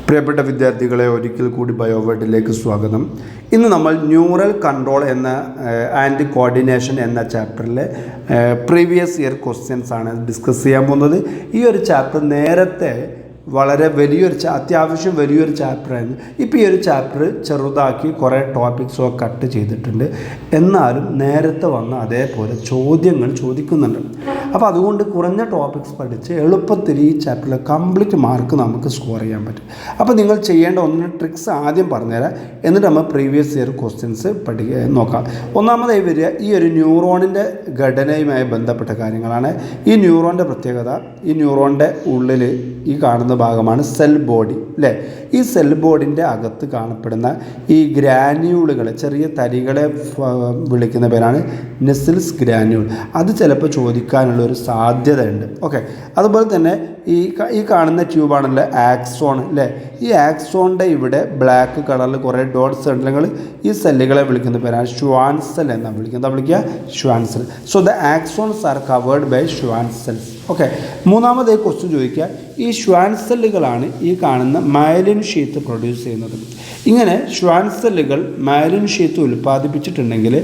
പ്രിയപ്പെട്ട വിദ്യാർത്ഥികളെ ഒരിക്കൽ കൂടി ബയോവേർഡിലേക്ക് സ്വാഗതം. ഇന്ന് നമ്മൾ ന്യൂറൽ കൺട്രോൾ ആൻഡ് കോർഡിനേഷൻ എന്ന ചാപ്റ്ററിലെ പ്രീവിയസ് ഇയർ ക്വസ്റ്റ്യൻസ് ആണ് ഡിസ്കസ് ചെയ്യാൻ പോകുന്നത്. ഈ ഒരു ചാപ്റ്റർ നേരത്തെ വളരെ അത്യാവശ്യം വലിയൊരു ചാപ്റ്ററായിരുന്നു. ഇപ്പോൾ ഈ ഒരു ചാപ്റ്റർ ചെറുതാക്കി കുറേ ടോപ്പിക്സൊക്കെ കട്ട് ചെയ്തിട്ടുണ്ട്. എന്നാലും നേരത്തെ വന്ന അതേപോലെ ചോദ്യങ്ങൾ ചോദിക്കുന്നുണ്ട്. അപ്പോൾ അതുകൊണ്ട് കുറഞ്ഞ ടോപ്പിക്സ് പഠിച്ച് എളുപ്പത്തിൽ ഈ ചാപ്റ്ററിൽ കംപ്ലീറ്റ് മാർക്ക് നമുക്ക് സ്കോർ ചെയ്യാൻ പറ്റും. അപ്പോൾ നിങ്ങൾ ചെയ്യേണ്ട ഒന്നിന് ട്രിക്സ് ആദ്യം പറഞ്ഞുതരാം, എന്നിട്ട് നമ്മൾ പ്രീവിയസ് ഇയർ ക്വസ്റ്റ്യൻസ് നോക്കാം. ഒന്നാമതായി വരിക ഈ ഒരു ന്യൂറോണിൻ്റെ ഘടനയുമായി ബന്ധപ്പെട്ട കാര്യങ്ങളാണ്. ഈ ന്യൂറോണിൻ്റെ പ്രത്യേകത, ഈ ന്യൂറോണിൻ്റെ ഉള്ളിൽ ഈ കാണുന്ന ഭാഗമാണ് സെൽ ബോഡി അല്ലേ. ഈ സെൽ ബോഡിൻ്റെ അകത്ത് കാണപ്പെടുന്ന ഈ ഗ്രാന്യൂളുകൾ, ചെറിയ തരികളെ വിളിക്കുന്ന പേരാണ് നെസിൽസ് ഗ്രാന്യൂൾ. അത് ചിലപ്പോൾ ചോദിക്കാനുള്ള ഒരു സാധ്യതയുണ്ട്. ഓക്കെ, അതുപോലെ തന്നെ ഈ കാണുന്ന ട്യൂബാണല്ലോ ആക്സോൺ അല്ലേ. ഈ ആക്സോണിൻ്റെ ഇവിടെ ബ്ലാക്ക് കളറിൽ കുറേ ഡോട്ട്സ് ഉണ്ടെങ്കിൽ ഈ സെല്ലുകളെ വിളിക്കുന്ന പേരാണ് ഷ്വാൻ സെൽ എന്നാണ് വിളിക്കുക Schwann cell. So the axons are covered by Schwann cells. Okay, മൂന്നാമത് ക്വസ്റ്റ്യൻ ചോദിക്കുക, ഈ ഷ്വാൻ സെല്ലുകളാണ് ഈ കാണുന്ന മയലിൻ ഷീത്ത് പ്രൊഡ്യൂസ് ചെയ്യുന്നത്. ഇങ്ങനെ ഷ്വാൻ സെല്ലുകൾ മയലിൻ ഷീത്ത് ഉൽപ്പാദിപ്പിച്ചിട്ടുണ്ടെങ്കിൽ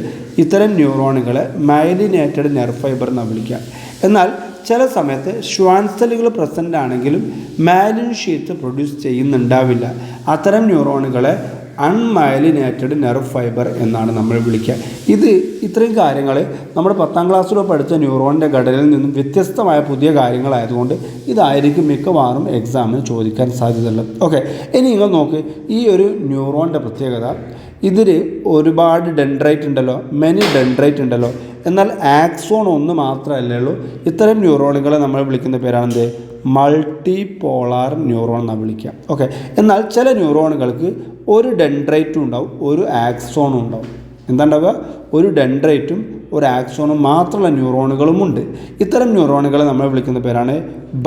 ഇത്തരം ന്യൂറോണുകളെ മയലിനേറ്റഡ് നെർവ് ഫൈബർ എന്നാണ് വിളിക്കുക. എന്നാൽ ചില സമയത്ത് ഷ്വാൻ സെല്ലുകൾ പ്രസൻ്റ് ആണെങ്കിലും മയലിൻ ഷീത്ത് പ്രൊഡ്യൂസ് ചെയ്യുന്നുണ്ടാവില്ല. അത്തരം ന്യൂറോണുകളെ അൺമയലിനേറ്റഡ് നെർവ് ഫൈബർ എന്നാണ് നമ്മൾ വിളിക്കുക. ഇത്രയും കാര്യങ്ങൾ നമ്മൾ 10ാം ക്ലാസ്സിലോ പഠിച്ച ന്യൂറോണിൻ്റെ ഘടനയിൽ നിന്നും വ്യത്യസ്തമായ പുതിയ കാര്യങ്ങളായതുകൊണ്ട് ഇതായിരിക്കും മിക്കവാറും എക്സാമിന് ചോദിക്കാൻ സാധ്യതയുള്ളത്. ഓക്കെ, ഇനി നിങ്ങൾ നോക്ക്, ഈ ഒരു ന്യൂറോണിൻ്റെ പ്രത്യേകത, ഇതിൽ ഒരുപാട് ഡെൻഡ്രൈറ്റ് ഉണ്ടല്ലോ, മെനി ഡെൻഡ്രൈറ്റ് ഉണ്ടല്ലോ. എന്നാൽ ആക്സോൺ ഒന്ന് മാത്രമല്ലേ ഉള്ളൂ. ഇത്തരം ന്യൂറോണുകളെ നമ്മൾ വിളിക്കുന്ന പേരാണെന്ത്? മൾട്ടി പോളാർ ന്യൂറോൺ എന്നാണ് വിളിക്കുക. ഓക്കെ, എന്നാൽ ചില ന്യൂറോണുകൾക്ക് ഒരു ഡെൻഡ്രൈറ്റും ഉണ്ടാവും, ഒരു ആക്സോണും ഉണ്ടാവും. എന്താ ഉണ്ടാവുക? ഒരു ഡെൻഡ്രൈറ്റും ഒരു ആക്സോണും മാത്രമുള്ള ന്യൂറോണുകളുമുണ്ട്. ഇത്തരം ന്യൂറോണുകളെ നമ്മൾ വിളിക്കുന്ന പേരാണ്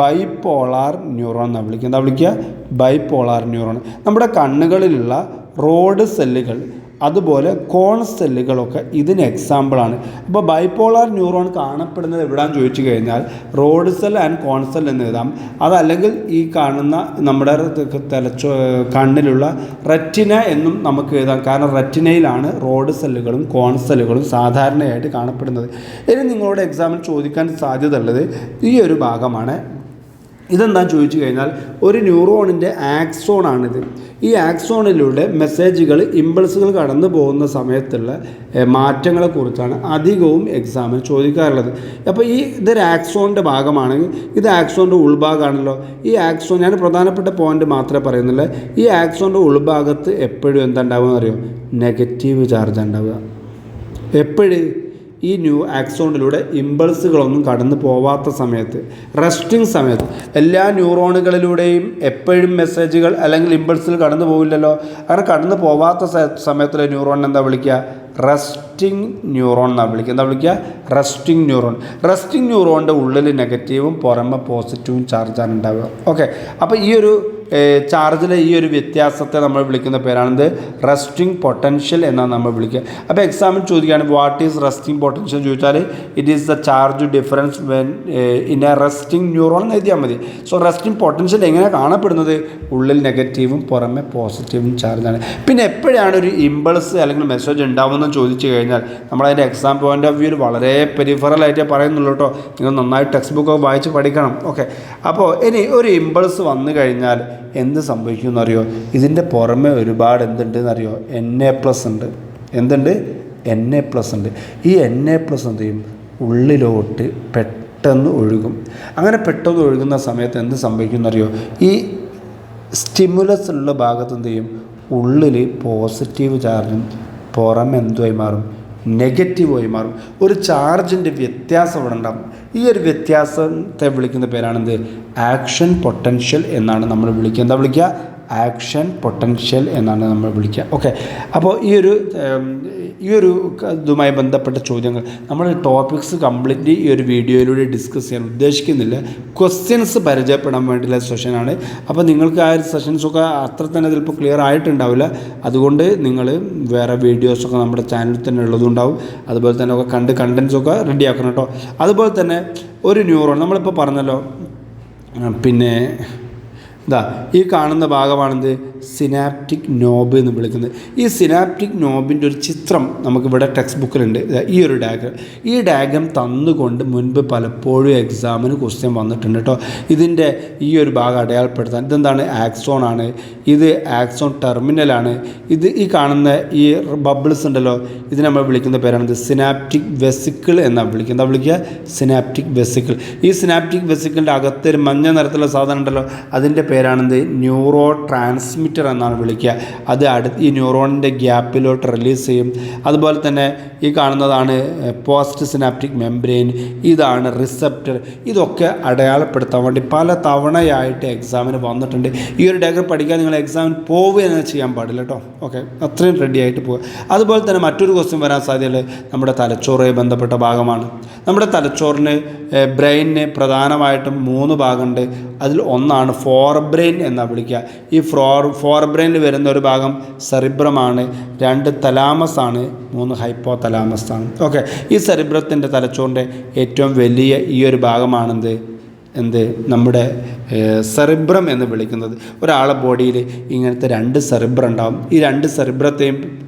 ബൈപോളാർ ന്യൂറോൺ എന്നാണ് വിളിക്കുക. എന്താ വിളിക്കുക? Bipolar neuron. നമ്മുടെ കണ്ണുകളിലുള്ള റോഡ് സെല്ലുകൾ, അതുപോലെ കോൺ സെല്ലുകളൊക്കെ ഇതിന് എക്സാമ്പിളാണ്. അപ്പോൾ ബൈപോളാർ ന്യൂറോൺ കാണപ്പെടുന്നത് എവിടെയാണെന്ന് ചോദിച്ചു കഴിഞ്ഞാൽ rod cell and cone cell എന്ന് എഴുതാം. അതല്ലെങ്കിൽ ഈ കാണുന്ന നമ്മുടെ കണ്ണിലുള്ള റെറ്റിന എന്നും നമുക്ക് എഴുതാം. കാരണം റെറ്റിനയിലാണ് റോഡ് സെല്ലുകളും കോൺ സെല്ലുകളും സാധാരണയായിട്ട് കാണപ്പെടുന്നത്. ഇനി നിങ്ങളോട് എക്സാമിൽ ചോദിക്കാൻ സാധ്യത ഉള്ളത് ഈ ഒരു ഭാഗമാണ്. ഇതെന്താണെന്ന് ചോദിച്ചു കഴിഞ്ഞാൽ ഒരു ന്യൂറോണിൻ്റെ ആക്സോണാണിത്. ഈ ആക്സോണിലൂടെ മെസ്സേജുകൾ, ഇമ്പൾസുകൾ കടന്നു പോകുന്ന സമയത്തുള്ള മാറ്റങ്ങളെക്കുറിച്ചാണ് അധികവും എക്സാമിന് ചോദിക്കാറുള്ളത്. അപ്പോൾ ഇതൊരു ആക്സോണിൻ്റെ ഭാഗമാണെങ്കിൽ ഇത് ആക്സോണിൻ്റെ ഉൾഭാഗമാണല്ലോ. ഈ ആക്സോൺ, ഞാൻ പ്രധാനപ്പെട്ട പോയിന്റ് മാത്രമേ പറയുന്നില്ല. ഈ ആക്സോണിൻ്റെ ഉൾഭാഗത്ത് എപ്പോഴും എന്താ ഉണ്ടാവുക എന്നറിയോ? നെഗറ്റീവ് ചാർജ് ഉണ്ടാവുക. എപ്പോഴും ഈ ആക്സോണിലൂടെ ഇമ്പൾസുകളൊന്നും കടന്നു പോവാത്ത സമയത്ത്, റെസ്റ്റിംഗ് സമയത്ത്, എല്ലാ ന്യൂറോണുകളിലൂടെയും എപ്പോഴും മെസ്സേജുകൾ അല്ലെങ്കിൽ ഇമ്പൾസുകൾ കടന്നു പോവില്ലല്ലോ. അങ്ങനെ കടന്നു പോവാത്ത സമയത്തുള്ള ന്യൂറോണിനെ എന്താ വിളിക്കുക? റെസ്റ്റിംഗ് ന്യൂറോൺ എന്നാണ് വിളിക്കുക. എന്താ വിളിക്കുക? Resting neuron. റെസ്റ്റിംഗ് ന്യൂറോണിൻ്റെ ഉള്ളിൽ നെഗറ്റീവും പുറമെ പോസിറ്റീവും ചാർജാണ് ഉണ്ടാവുക. ഓക്കെ, അപ്പോൾ ഈ ഒരു ചാർജിലെ ഈ ഒരു വ്യത്യാസത്തെ നമ്മൾ വിളിക്കുന്ന പേരാണെന്ത്? റെസ്റ്റിംഗ് പൊട്ടൻഷ്യൽ എന്നാണ് നമ്മൾ വിളിക്കുക. അപ്പോൾ എക്സാമിൽ ചോദിക്കുകയാണ് വാട്ട് ഈസ് റെസ്റ്റിംഗ് പൊട്ടൻഷ്യൽ ചോദിച്ചാൽ it is the charge difference when in A resting neuron എന്ന് എഴുതിയാൽ മതി. സോ റെസ്റ്റിംഗ് പൊട്ടൻഷ്യൽ എങ്ങനെയാണ് കാണപ്പെടുന്നത്? ഉള്ളിൽ നെഗറ്റീവും പുറമെ പോസിറ്റീവും ചാർജാണ്. പിന്നെ എപ്പോഴാണ് ഒരു ഇമ്പൾസ് അല്ലെങ്കിൽ മെസ്സേജ് ഉണ്ടാവുമെന്ന് ചോദിച്ചു കഴിഞ്ഞാൽ നമ്മളതിൻ്റെ എക്സാം പോയിൻ്റ് ഓഫ് വ്യൂവിൽ വളരെ പെരിഫറലായിട്ടേ പറയുന്നുള്ളൂ കേട്ടോ. നിങ്ങൾ നന്നായി ടെക്സ്റ്റ് ബുക്കൊക്കെ വായിച്ച് പഠിക്കണം. ഓക്കെ, അപ്പോൾ ഇനി ഒരു ഇമ്പൾസ് വന്നു കഴിഞ്ഞാൽ എന്ത് സംഭവിക്കുമെന്നറിയോ? ഇതിൻ്റെ പുറമെ ഒരുപാട് എന്തുണ്ടെന്നറിയോ? Na+ ഉണ്ട്. എന്തുണ്ട്? Na+ ഉണ്ട്. ഈ Na+ എന്ത് ചെയ്യും? ഉള്ളിലോട്ട് പെട്ടെന്ന് ഒഴുകും. അങ്ങനെ പെട്ടെന്ന് ഒഴുകുന്ന സമയത്ത് എന്ത് സംഭവിക്കുമെന്നറിയോ? ഈ സ്റ്റിമുലസ് ഉള്ള ഭാഗത്ത് എന്ത് ചെയ്യും? ഉള്ളിൽ പോസിറ്റീവ് ചാർജും പുറമെ എന്തുമായി മാറും? നെഗറ്റീവായി മാറും. ഒരു ചാർജിൻ്റെ വ്യത്യാസം ഇവിടെ ഉണ്ടാകും. ഈ ഒരു വ്യത്യാസത്തെ വിളിക്കുന്ന പേരാണെന്ത്? ആക്ഷൻ പൊട്ടൻഷ്യൽ എന്നാണ് നമ്മൾ വിളിക്കുക. എന്താ വിളിക്കുക? ആക്ഷൻ പൊട്ടൻഷ്യൽ എന്നാണ് നമ്മൾ വിളിക്കുക. ഓക്കെ, അപ്പോൾ ഈ ഒരു ഇതുമായി ബന്ധപ്പെട്ട ചോദ്യങ്ങൾ നമ്മൾ ടോപ്പിക്സ് കംപ്ലീറ്റ്ലി ഈ ഒരു വീഡിയോയിലൂടെ ഡിസ്കസ് ചെയ്യാൻ ഉദ്ദേശിക്കുന്നില്ല. ക്വസ്റ്റ്യൻസ് പരിചയപ്പെടാൻ വേണ്ടിയുള്ള സെഷനാണ്. അപ്പോൾ നിങ്ങൾക്ക് ആ ഒരു സെഷൻസൊക്കെ അത്ര തന്നെ ചിലപ്പോൾ ക്ലിയർ ആയിട്ടുണ്ടാവില്ല. അതുകൊണ്ട് നിങ്ങൾ വേറെ വീഡിയോസൊക്കെ നമ്മുടെ ചാനലിൽ തന്നെ ഉള്ളതുണ്ടാവും. അതുപോലെ തന്നെ ഒക്കെ കണ്ടൻസൊക്കെ റെഡിയാക്കണം കേട്ടോ. അതുപോലെ തന്നെ ഒരു ന്യൂറോൺ നമ്മളിപ്പോൾ പറഞ്ഞല്ലോ, പിന്നെ ഇതാ ഈ കാണുന്ന ഭാഗമാണെന്ത് സിനാപ്റ്റിക് നോബ് എന്ന് വിളിക്കുന്നത്. ഈ സിനാപ്റ്റിക് നോബിൻ്റെ ഒരു ചിത്രം നമുക്കിവിടെ ടെക്സ്റ്റ് ബുക്കിലുണ്ട്. ഈ ഒരു ഡയഗ്രം, ഈ ഡയഗ്രം തന്നുകൊണ്ട് മുൻപ് പലപ്പോഴും എക്സാമിന് ക്വസ്റ്റ്യൻ വന്നിട്ടുണ്ട് കേട്ടോ. ഇതിൻ്റെ ഈ ഒരു ഭാഗം അടയാളപ്പെടുത്താൻ ഇതെന്താണ്, ആക്സോൺ ആണ്, ഇത് ആക്സോൺ ടെർമിനലാണ്, ഇത് ഈ കാണുന്ന ഈ ബബിൾസ് ഉണ്ടല്ലോ ഇത് നമ്മൾ വിളിക്കുന്ന പേരാണിത് സിനാപ്റ്റിക് വെസിക്കിൾ എന്നാണ് വിളിക്കുക സിനാപ്റ്റിക് വെസിക്കിൾ. ഈ സിനാപ്റ്റിക് വെസിക്കിളിൻ്റെ അകത്തൊരു മഞ്ഞ നിറത്തിലുള്ള സാധനം ഉണ്ടല്ലോ അതിൻ്റെ പേരാണെന്ത് ന്യൂറോ ട്രാൻസ്മിറ്റർ എന്നാണ് വിളിക്കുക. അത് ഈ ന്യൂറോണിൻ്റെ ഗ്യാപ്പിലോട്ട് റിലീസ് ചെയ്യും. അതുപോലെ തന്നെ ഈ കാണുന്നതാണ് പോസ്റ്റ് സിനാപ്റ്റിക് മെംബ്രെയിൻ, ഇതാണ് റിസപ്റ്റർ. ഇതൊക്കെ അടയാളപ്പെടുത്താൻ വേണ്ടി പല തവണയായിട്ട് എക്സാമിന് വന്നിട്ടുണ്ട്. ഈ ഒരു ഡയഗ്രം പഠിക്കാൻ നിങ്ങൾ എക്സാമിന് പോവുകയെന്ന് ചെയ്യാൻ പാടില്ല കേട്ടോ. ഓക്കെ, അത്രയും റെഡി ആയിട്ട് പോവുക. അതുപോലെ തന്നെ മറ്റൊരു ക്വസ്റ്റ്യൻ വരാൻ സാധ്യതയുള്ളത് നമ്മുടെ തലച്ചോറുമായി ബന്ധപ്പെട്ട ഭാഗമാണ്. നമ്മുടെ തലച്ചോറിന് ബ്രെയിനിന് പ്രധാനമായിട്ടും 3 ഭാഗമുണ്ട്. അതിൽ ഒന്നാണ് ഫോർ ബ്രെയിൻ എന്നാണ് വിളിക്കുക. ഈ ഫോർ ബ്രെയിനിൽ വരുന്ന ഒരു ഭാഗം സെറിബ്രമാണ്, 2 തലാമസ് ആണ്, 3 ഹൈപ്പോ തലാമസ് ആണ്. ഓക്കെ, ഈ സെറിബ്രത്തിൻ്റെ തലച്ചോറിൻ്റെ ഏറ്റവും വലിയ ഈ ഒരു ഭാഗമാണെന്ത് നമ്മുടെ സെറിബ്രം എന്ന് വിളിക്കുന്നത്. ഒരാളെ ബോഡിയിൽ ഇങ്ങനത്തെ 2 സെറിബ്രം ഉണ്ടാകും. ഈ 2 സെറിബ്രത്തെയും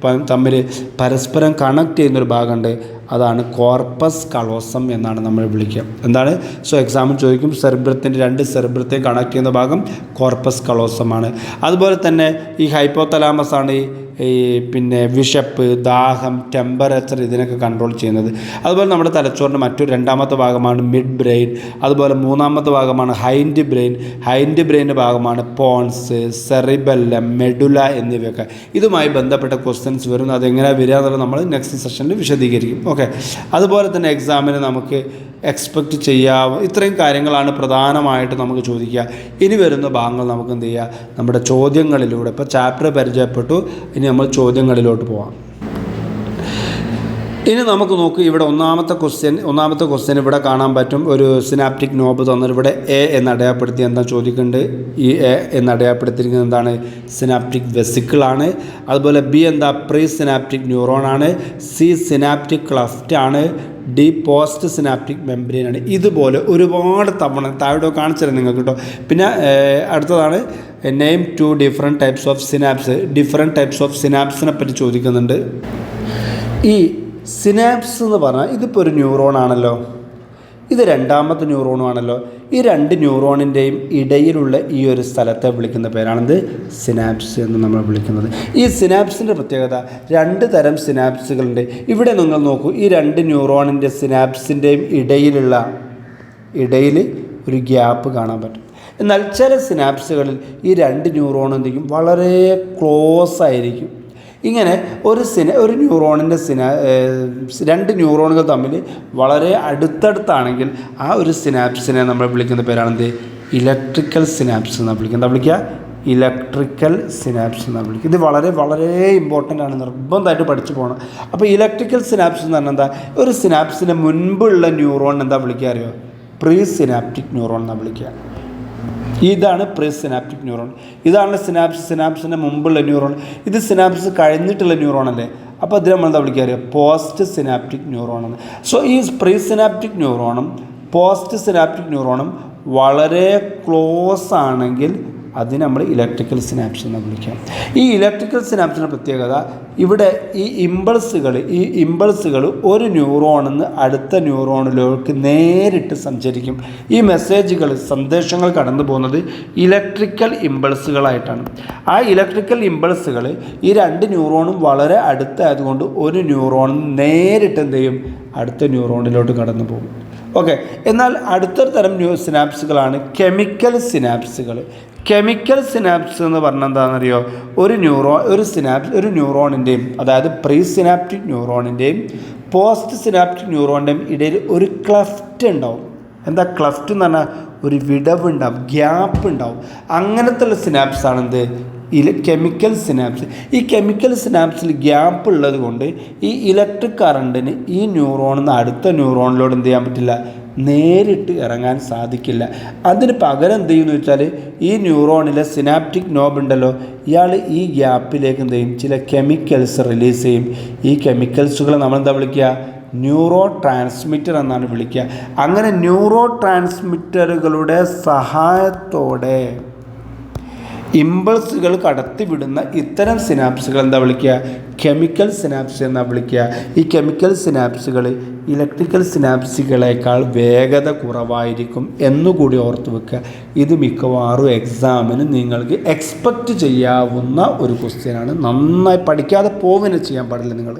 തമ്മിൽ പരസ്പരം കണക്ട് ചെയ്യുന്നൊരു ഭാഗമുണ്ട്, അതാണ് കോർപ്പസ് കലോസം എന്നാണ് നമ്മൾ വിളിക്കുക. എന്താണ്? സോ എക്സാമിൽ ചോദിക്കും സെറിബ്രത്തിൻ്റെ 2 സെറിബ്രത്തെയും കണക്ട് ചെയ്യുന്ന ഭാഗം കോർപ്പസ് കലോസമാണ്. അതുപോലെ തന്നെ ഈ ഹൈപ്പോതലാമസ് ആണ് പിന്നെ വിശപ്പ്, ദാഹം, ടെമ്പറേച്ചർ ഇതിനൊക്കെ കൺട്രോൾ ചെയ്യുന്നത്. അതുപോലെ നമ്മുടെ തലച്ചോറിൻ്റെ മറ്റൊരു 2ാമത്തെ ഭാഗമാണ് മിഡ് ബ്രെയിൻ. അതുപോലെ 3ാമത്തെ ഭാഗമാണ് ഹൈൻഡ് ബ്രെയിൻ. ഹൈൻഡ് ബ്രെയിൻ്റെ ഭാഗമാണ് പോൺസ്, സെറിബെല്ലം, മെഡുല എന്നിവയൊക്കെ. ഇതുമായി ബന്ധപ്പെട്ട ക്വസ്റ്റ്യൻസ് വരും. അതെങ്ങനെയാണ് വരിക എന്നുള്ളത് നമ്മൾ നെക്സ്റ്റ് സെഷനിൽ വിശദീകരിക്കും. ഓക്കെ, അതുപോലെ തന്നെ എക്സാമിന് നമുക്ക് എക്സ്പെക്റ്റ് ചെയ്യാവും. ഇത്രയും കാര്യങ്ങളാണ് പ്രധാനമായിട്ട് നമുക്ക് ചോദിക്കുക. ഇനി വരുന്ന ഭാഗങ്ങൾ നമുക്ക് എന്ത് ചെയ്യുക, നമ്മുടെ ചോദ്യങ്ങളിലൂടെ. ഇപ്പോൾ ചാപ്റ്റർ പരിചയപ്പെട്ടു, ഇനി നമ്മൾ ചോദ്യങ്ങളിലോട്ട് പോവാം. ഇനി നമുക്ക് നോക്കുക, ഇവിടെ ഒന്നാമത്തെ ക്വസ്റ്റ്യൻ ഇവിടെ കാണാൻ പറ്റും. ഒരു സിനാപ്റ്റിക് നോബ് തന്നിട്ട് ഇവിടെ എ എന്ന് അടയാളപ്പെടുത്തി എന്താ ചോദിക്കുന്നുണ്ട്. ഈ എ എന്ന് അടയാളപ്പെടുത്തിയിരിക്കുന്നത് എന്താണ്, സിനാപ്റ്റിക് വെസിക്കിളാണ്. അതുപോലെ ബി എന്താ, പ്രീ സിനാപ്റ്റിക് ന്യൂറോൺ ആണ്. സി സിനാപ്റ്റിക് ക്ലഫ്റ്റ് ആണ്. ഡി പോസ്റ്റ് സിനാപ്റ്റിക് മെംബ്രെയിൻ ആണ്. ഇതുപോലെ ഒരുപാട് തവണ താഴെ കാണിച്ചുതരാം നിങ്ങൾക്ക് കേട്ടോ. പിന്നെ അടുത്തതാണ് name 2 different types of synapse. Different types of സിനാപ്സിനെ പറ്റി ചോദിക്കുന്നുണ്ട്. ഈ സിനാപ്സ് എന്ന് പറഞ്ഞാൽ ഇതിപ്പോൾ ഒരു ന്യൂറോൺ ആണല്ലോ, ഇത് 2ാമത്തെ ന്യൂറോണും ആണല്ലോ. ഈ 2 ന്യൂറോണിൻ്റെയും ഇടയിലുള്ള ഈ ഒരു സ്ഥലത്തെ വിളിക്കുന്ന പേരാണെന്ത്, സിനാപ്സ് എന്ന് നമ്മൾ വിളിക്കുന്നത്. ഈ സിനാപ്സിൻ്റെ പ്രത്യേകത 2 തരം സിനാപ്സുകളുണ്ട്. ഇവിടെ നിങ്ങൾ നോക്കൂ, ഈ 2 ന്യൂറോണിൻ്റെ സിനാപ്സിൻ്റെയും ഇടയിൽ ഒരു ഗ്യാപ്പ് കാണാൻ പറ്റും. എന്നാൽ ചില സിനാപ്സുകളിൽ ഈ 2 ന്യൂറോൺ എന്തെങ്കിലും വളരെ ക്ലോസ് ആയിരിക്കും. ഇങ്ങനെ ഒരു ന്യൂറോണിൻ്റെ 2 ന്യൂറോണുകൾ തമ്മിൽ വളരെ അടുത്തടുത്താണെങ്കിൽ ആ ഒരു സിനാപ്സിനെ നമ്മൾ വിളിക്കുന്ന പേരാണെന്ത്, ഇലക്ട്രിക്കൽ സിനാപ്സ് എന്നാണ് വിളിക്കുക. ഇലക്ട്രിക്കൽ സിനാപ്സ് എന്നാണ് വിളിക്കുക. ഇത് വളരെ വളരെ ഇമ്പോർട്ടൻ്റ് ആണ്, നിർബന്ധമായിട്ട് പഠിച്ചു പോകണം. അപ്പോൾ ഇലക്ട്രിക്കൽ സിനാപ്സ് എന്ന് പറഞ്ഞാൽ എന്താ, ഒരു സിനാപ്സിന് മുൻപുള്ള ന്യൂറോൺ എന്താ വിളിക്കുക അറിയോ, പ്രീ സിനാപ്റ്റിക് ന്യൂറോൺ എന്നാണ് വിളിക്കുക. ഇതാണ് പ്രീ സിനാപ്റ്റിക് ന്യൂറോൺ. ഇതാണ് സിനാപ്സിൻ്റെ മുമ്പുള്ള ന്യൂറോൺ. ഇത് സിനാപ്സ് കഴിഞ്ഞിട്ടുള്ള ന്യൂറോൺ അല്ലേ. അപ്പോൾ അതിന് നമ്മൾ എന്താ വിളിക്കുക അറിയാം, പോസ്റ്റ് സിനാപ്റ്റിക് ന്യൂറോൺ ആണ്. സോ ഈ പ്രീ സിനാപ്റ്റിക് ന്യൂറോണും പോസ്റ്റ് സിനാപ്റ്റിക് ന്യൂറോണും വളരെ ക്ലോസ് ആണെങ്കിൽ അതിന് നമ്മൾ ഇലക്ട്രിക്കൽ സിനാപ്സ് എന്ന് വിളിക്കാം. ഈ ഇലക്ട്രിക്കൽ സിനാപ്സിൻ്റെ പ്രത്യേകത, ഇവിടെ ഈ ഇമ്പൾസുകൾ ഒരു ന്യൂറോണിൽ നിന്ന് അടുത്ത ന്യൂറോണിലേക്ക് നേരിട്ട് സഞ്ചരിക്കും. ഈ സന്ദേശങ്ങൾ കടന്നു പോകുന്നത് ഇലക്ട്രിക്കൽ ഇമ്പൾസുകളായിട്ടാണ്. ആ ഇലക്ട്രിക്കൽ ഇമ്പൾസുകൾ ഈ 2 ന്യൂറോണും വളരെ അടുത്തായതുകൊണ്ട് ഒരു ന്യൂറോണിൽ നേരിട്ട് എന്ത് ചെയ്യും, അടുത്ത ന്യൂറോണിലോട്ട് കടന്നു പോകും. ഓക്കെ, എന്നാൽ അടുത്തൊരു തരം സിനാപ്സുകളാണ് കെമിക്കൽ സിനാപ്സുകൾ. കെമിക്കൽ സിനാപ്സ് എന്ന് പറഞ്ഞാൽ എന്താണെന്നറിയോ, ഒരു ന്യൂറോണിൻ്റെയും അതായത് പ്രീ സിനാപ്റ്റിക് ന്യൂറോണിൻ്റെയും പോസ്റ്റ് സിനാപ്റ്റിക് ന്യൂറോണിൻ്റെയും ഇടയിൽ ഒരു ക്ലഫ്റ്റ് ഉണ്ടാവും. എന്താ ക്ലഫ്റ്റ് എന്ന് പറഞ്ഞാൽ, ഒരു വിടവ് ഉണ്ടാവും, ഗ്യാപ്പ് ഉണ്ടാവും. അങ്ങനത്തെ ഉള്ള സിനാപ്സാണ് എന്ത്, കെമിക്കൽ സിനാപ്സ്. ഈ കെമിക്കൽ സിനാപ്സിൽ ഗ്യാപ്പ് ഉള്ളത് കൊണ്ട് ഈ ഇലക്ട്രിക് കറണ്ടിന് ഈ ന്യൂറോണിൽ നിന്ന് അടുത്ത ന്യൂറോണിലോട് എന്ത് ചെയ്യാൻ പറ്റില്ല, നേരിട്ട് ഇറങ്ങാൻ സാധിക്കില്ല. അതിന് പകരം എന്ത് ചെയ്യുമെന്ന് വെച്ചാൽ, ഈ ന്യൂറോണിലെ സിനാപ്റ്റിക് നോബ് ഉണ്ടല്ലോ, ഇയാൾ ഈ ഗ്യാപ്പിലേക്ക് എന്ത് ചെയ്യും, ചില കെമിക്കൽസ് റിലീസ് ചെയ്യും. ഈ കെമിക്കൽസുകളെ നമ്മളെന്താ വിളിക്കുക, ന്യൂറോ ട്രാൻസ്മിറ്റർ എന്നാണ് വിളിക്കുക. അങ്ങനെ ന്യൂറോ ട്രാൻസ്മിറ്ററുകളുടെ സഹായത്തോടെ ഇമ്പൾസുകൾ കടത്തിവിടുന്ന ഇത്തരം സിനാപ്സുകൾ എന്താ വിളിക്കുക? കെമിക്കൽ സിനാപ്സ് എന്നാ വിളിക്കുക. ഈ കെമിക്കൽ സിനാപ്സുകൾ ഇലക്ട്രിക്കൽ സിനാപ്സുകളേക്കാൾ വേഗത കുറവായിരിക്കും എന്നുകൂടി ഓർത്ത് വെക്കുക. ഇത് മിക്കവാറും എക്സാമിന് നിങ്ങൾക്ക് എക്സ്പെക്റ്റ് ചെയ്യാവുന്ന ഒരു ക്വസ്റ്റ്യനാണ്. നന്നായി പഠിക്കാതെ പോവുകയും ചെയ്യാൻ പാടില്ല നിങ്ങൾ.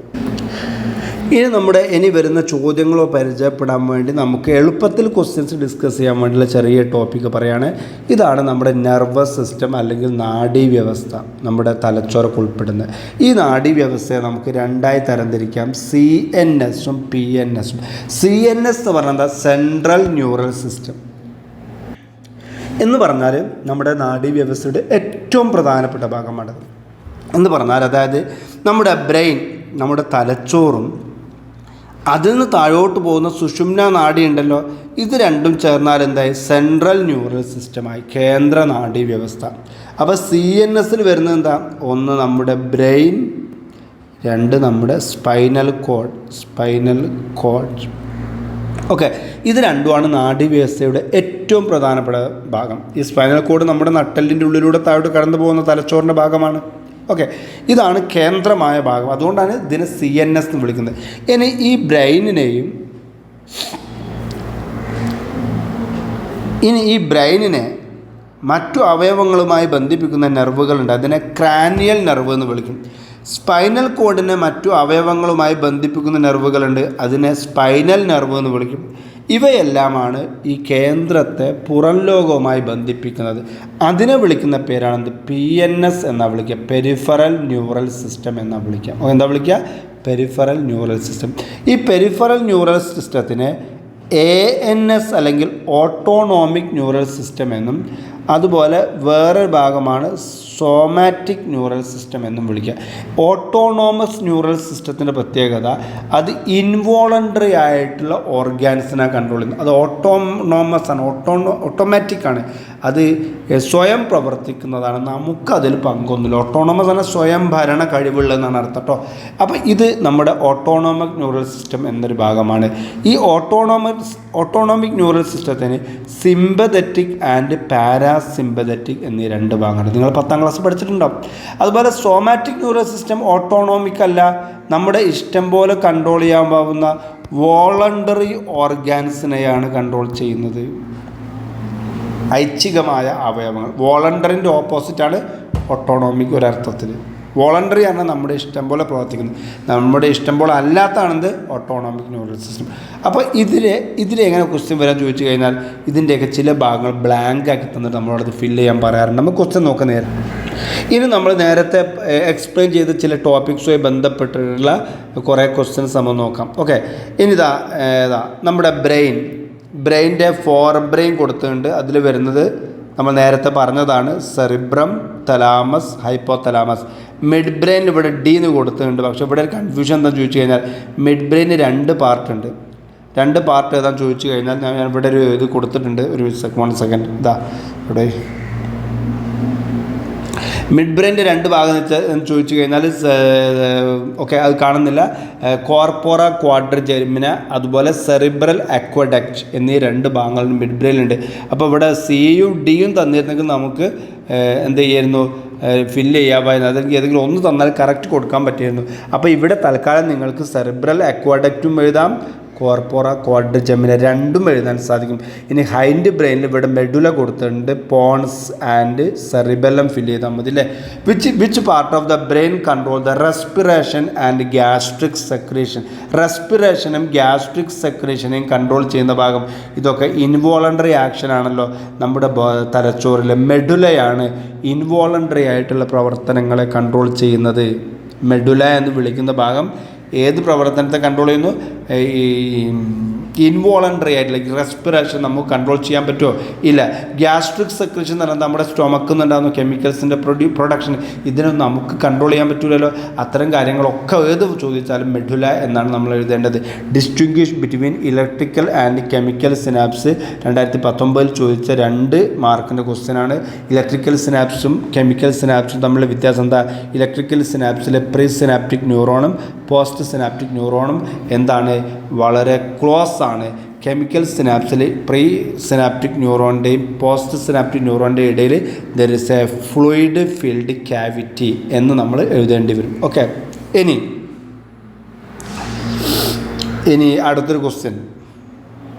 ഇനി വരുന്ന ചോദ്യങ്ങളോ പരിചയപ്പെടാൻ വേണ്ടി നമുക്ക് എളുപ്പത്തിൽ ക്വസ്റ്റ്യൻസ് ഡിസ്കസ് ചെയ്യാൻ വേണ്ടിയുള്ള ചെറിയ ടോപ്പിക്ക് പറയുകയാണ്. ഇതാണ് നമ്മുടെ നെർവസ് സിസ്റ്റം അല്ലെങ്കിൽ നാഡീവ്യവസ്ഥ, നമ്മുടെ തലച്ചോറൊക്കെ ഉൾപ്പെടുന്നത്. ഈ നാഡീവ്യവസ്ഥയെ നമുക്ക് രണ്ടായി തരംതിരിക്കാം, CNSഉം PNSഉം. CNS എന്ന് പറഞ്ഞാൽ സെൻട്രൽ ന്യൂറൽ സിസ്റ്റം എന്ന് പറഞ്ഞാൽ നമ്മുടെ നാഡീവ്യവസ്ഥയുടെ ഏറ്റവും പ്രധാനപ്പെട്ട ഭാഗമാണ് എന്ന് പറഞ്ഞാൽ, അതായത് നമ്മുടെ ബ്രെയിൻ, നമ്മുടെ തലച്ചോറും അതിൽ നിന്ന് താഴോട്ട് പോകുന്ന സുഷുമ്ന നാഡി ഉണ്ടല്ലോ, ഇത് രണ്ടും ചേർന്നാൽ എന്തായി? സെൻട്രൽ ന്യൂറൽ സിസ്റ്റമായി, കേന്ദ്ര നാഡീ വ്യവസ്ഥ. അപ്പോൾ CNSൽ വരുന്നത് എന്താ? ഒന്ന് നമ്മുടെ ബ്രെയിൻ, രണ്ട് നമ്മുടെ സ്പൈനൽ കോഡ്. ഓക്കെ, ഇത് രണ്ടുമാണ് നാഡീവ്യവസ്ഥയുടെ ഏറ്റവും പ്രധാനപ്പെട്ട ഭാഗം. ഈ സ്പൈനൽ കോഡ് നമ്മുടെ നട്ടെല്ലിൻ്റെ ഉള്ളിലൂടെ താഴോട്ട് കടന്നു പോകുന്ന തലച്ചോറിൻ്റെ ഭാഗമാണ്. ഓക്കെ, ഇതാണ് കേന്ദ്രമായ ഭാഗം. അതുകൊണ്ടാണ് ഇതിനെ CNS എന്ന് വിളിക്കുന്നത്. ഇനി ഈ ബ്രെയിനിനെ മറ്റു അവയവങ്ങളുമായി ബന്ധിപ്പിക്കുന്ന നെർവുകളുണ്ട്. അതിനെ ക്രാനിയൽ നെർവ് എന്ന് വിളിക്കും. സ്പൈനൽ കോഡിനെ മറ്റു അവയവങ്ങളുമായി ബന്ധിപ്പിക്കുന്ന നെർവുകളുണ്ട്. അതിനെ സ്പൈനൽ നെർവ് എന്ന് വിളിക്കും. ഇവയെല്ലാമാണ് ഈ കേന്ദ്രത്തെ പുറം ലോകവുമായി ബന്ധിപ്പിക്കുന്നത്. അതിനെ വിളിക്കുന്ന പേരാണെന്ത്? PNS എന്നാ വിളിക്കുക, പെരിഫറൽ ന്യൂറൽ സിസ്റ്റം എന്നാ വിളിക്കുക. എന്താ വിളിക്കുക? Peripheral neural system. ഈ പെരിഫറൽ ന്യൂറൽ സിസ്റ്റത്തിനെ ANS അല്ലെങ്കിൽ ഓട്ടോണോമിക് ന്യൂറൽ സിസ്റ്റം എന്നും, അതുപോലെ വേറൊരു ഭാഗമാണ് സോമാറ്റിക് ന്യൂറൽ സിസ്റ്റം എന്നും വിളിക്കുക. ഓട്ടോണോമസ് ന്യൂറൽ സിസ്റ്റത്തിൻ്റെ പ്രത്യേകത, അത് ഇൻവോളണ്ടറി ആയിട്ടുള്ള ഓർഗാൻസിനെ കൺട്രോൾ ചെയ്യുന്നത്. അത് ഓട്ടോണോമസ് ആണ്, ഓട്ടോമാറ്റിക് ആണ്, അത് സ്വയം പ്രവർത്തിക്കുന്നതാണ്. നമുക്കതിൽ പങ്കൊന്നുമില്ല. ഓട്ടോണോമസ് ആണ് സ്വയം ഭരണ കഴിവുള്ളതെന്നാണ് അർത്ഥം കേട്ടോ. അപ്പോൾ ഇത് നമ്മുടെ ഓട്ടോണോമിക് ന്യൂറൽ സിസ്റ്റം എന്നൊരു ഭാഗമാണ്. ഈ ഓട്ടോണോമിക് ന്യൂറൽ സിസ്റ്റത്തിന് സിമ്പതറ്റിക് ആൻഡ് പാരാസിമ്പതറ്റിക് എന്നീ രണ്ട് ഭാഗമാണ്. നിങ്ങൾ 10ാം ക്ലാസ് പഠിച്ചിട്ടുണ്ടാവും. അതുപോലെ സോമാറ്റിക് ന്യൂറൽ സിസ്റ്റം ഓട്ടോണോമിക് അല്ല, നമ്മുടെ ഇഷ്ടം പോലെ കൺട്രോൾ ചെയ്യാൻ പാവുന്ന വോളണ്ടറി ഓർഗാൻസിനെയാണ് കൺട്രോൾ ചെയ്യുന്നത്. ഐച്ഛികമായ അവയവങ്ങൾ. വോളണ്ടറിൻ്റെ ഓപ്പോസിറ്റാണ് ഓട്ടോണോമിക് ഒരർത്ഥത്തിൽ. വോളണ്ടറി ആണ് നമ്മുടെ ഇഷ്ടം പോലെ പ്രവർത്തിക്കുന്നത്, നമ്മുടെ ഇഷ്ടം പോലെ അല്ലാത്തതാണെന്ത്? Autonomic neural system. അപ്പോൾ ഇതിലെങ്ങനെ ക്വസ്റ്റ്യൻ വരാൻ ചോദിച്ചു കഴിഞ്ഞാൽ ഇതിൻ്റെയൊക്കെ ചില ഭാഗങ്ങൾ ബ്ലാങ്ക് ആക്കി തന്നിട്ട് നമ്മളോടത് ഫില്ല് ചെയ്യാൻ പറയാറുണ്ട്. നമുക്ക് ക്വസ്റ്റ്യൻ നോക്കാൻ നേരം. ഇനി നമ്മൾ നേരത്തെ എക്സ്പ്ലെയിൻ ചെയ്ത ചില ടോപ്പിക്സുമായി ബന്ധപ്പെട്ടിട്ടുള്ള കുറേ ക്വസ്റ്റ്യൻസ് നമ്മൾ നോക്കാം. ഓക്കെ, ഇനിതാ നമ്മുടെ ബ്രെയിൻ്റെ ഫോർ ബ്രെയിൻ കൊടുത്തിട്ടുണ്ട്. അതിൽ വരുന്നത് നമ്മൾ നേരത്തെ പറഞ്ഞതാണ്, cerebrum, thalamus, hypothalamus. Mid brain ഇവിടെ D എന്ന് കൊടുത്തിട്ടുണ്ട്. പക്ഷേ ഇവിടെ ഒരു കൺഫ്യൂഷൻ എന്താണെന്ന് ചോദിച്ചു കഴിഞ്ഞാൽ, മിഡ് ബ്രെയിന് 2 പാർട്ടുണ്ട്. 2 പാർട്ട് ഏതാണെന്ന് ചോദിച്ചു കഴിഞ്ഞാൽ ഞാൻ ഇവിടെ ഒരു ഇത് കൊടുത്തിട്ടുണ്ട്. ഒരു 1 സെക്കൻഡ്. ഇതാ ഇവിടെ മിഡ് ബ്രെയിൻ്റെ 2 ഭാഗം എന്ന് ചോദിച്ചു കഴിഞ്ഞാൽ, ഓക്കെ, അത് കാണുന്നില്ല. കോർപ്പോറ ക്വാഡ്രിജെർമിന, അതുപോലെ സെറിബ്രൽ അക്വഡക്റ്റ് എന്നീ 2 ഭാഗങ്ങൾ മിഡ് ബ്രെയിനുണ്ട്. അപ്പോൾ ഇവിടെ Cയും Dയും തന്നിരുന്നെങ്കിൽ നമുക്ക് എന്ത് ചെയ്യായിരുന്നു? ഫില്ല് ചെയ്യാമായിരുന്നു. അതെങ്കിൽ ഏതെങ്കിലും ഒന്ന് തന്നാൽ കറക്റ്റ് കൊടുക്കാൻ പറ്റിയിരുന്നു. അപ്പോൾ ഇവിടെ തൽക്കാലം നിങ്ങൾക്ക് സെറിബ്രൽ അക്വാഡക്റ്റും എഴുതാം, കോർപ്പോറ ക്വാഡ്രിജെർമിന രണ്ടും എഴുതാൻ സാധിക്കും. ഇനി ഹൈൻഡ് ബ്രെയിനിൽ ഇവിടെ മെഡുല കൊടുത്തിട്ടുണ്ട്, പോൺസ് ആൻഡ് സെറിബെല്ലം ഫില്ല് ചെയ്താൽ മതി അല്ലേ. Which part of the brain control the respiration and gastric secretion? റെസ്പിറേഷനും ഗ്യാസ്ട്രിക് സെക്രീഷനെയും കൺട്രോൾ ചെയ്യുന്ന ഭാഗം. ഇതൊക്കെ ഇൻവോളണ്ടറി ആക്ഷൻ ആണല്ലോ. നമ്മുടെ തലച്ചോറിലെ മെഡുലയാണ് ഇൻവോളണ്ടറി ആയിട്ടുള്ള പ്രവർത്തനങ്ങളെ കൺട്രോൾ ചെയ്യുന്നത്. മെഡുല എന്ന് വിളിക്കുന്ന ഭാഗം ഏത് പ്രവർത്തനത്തെ കൺട്രോൾ ചെയ്യുന്നു? ഇൻവോളണ്ടറി ആയിട്ടുള്ള റെസ്പിറേഷൻ നമുക്ക് കൺട്രോൾ ചെയ്യാൻ പറ്റുമോ? ഇല്ല. ഗ്യാസ്ട്രിക് സെക്രീഷൻ എന്ന് പറഞ്ഞാൽ നമ്മുടെ സ്റ്റൊമക്കിൽ നിന്നുണ്ടാകുന്ന കെമിക്കൽസിൻ്റെ പ്രൊഡക്ഷൻ, ഇതിനൊന്നും നമുക്ക് കൺട്രോൾ ചെയ്യാൻ പറ്റില്ലല്ലോ. അത്തരം കാര്യങ്ങളൊക്കെ ഏത് ചോദിച്ചാലും മെഡുല എന്നാണ് നമ്മൾ എഴുതേണ്ടത്. Distinguish between electrical and chemical synapse 2019 ചോദിച്ച 2 മാർക്കിൻ്റെ ക്വസ്റ്റ്യനാണ്. ഇലക്ട്രിക്കൽ സിനാപ്സും കെമിക്കൽ സിനാപ്സും തമ്മിലുള്ള വ്യത്യാസം എന്താ? ഇലക്ട്രിക്കൽ സിനാപ്സിലെ പ്രീ സിനാപ്റ്റിക് ന്യൂറോണും പോസ്റ്റ് സിനാപ്റ്റിക് ന്യൂറോണും എന്താണ്? വളരെ ക്ലോസ് ആണ്. കെമിക്കൽ സിനാപ്സിൽ പ്രീ സിനാപ്റ്റിക് ന്യൂറോണിൻ്റെയും പോസ്റ്റ് സിനാപ്റ്റിക് ന്യൂറോണിൻ്റെയും ഇടയിൽ there is a fluid field cavity എന്ന് നമ്മൾ എഴുതേണ്ടി വരും. ഓക്കെ, ഇനി അടുത്തൊരു ക്വസ്റ്റ്യൻ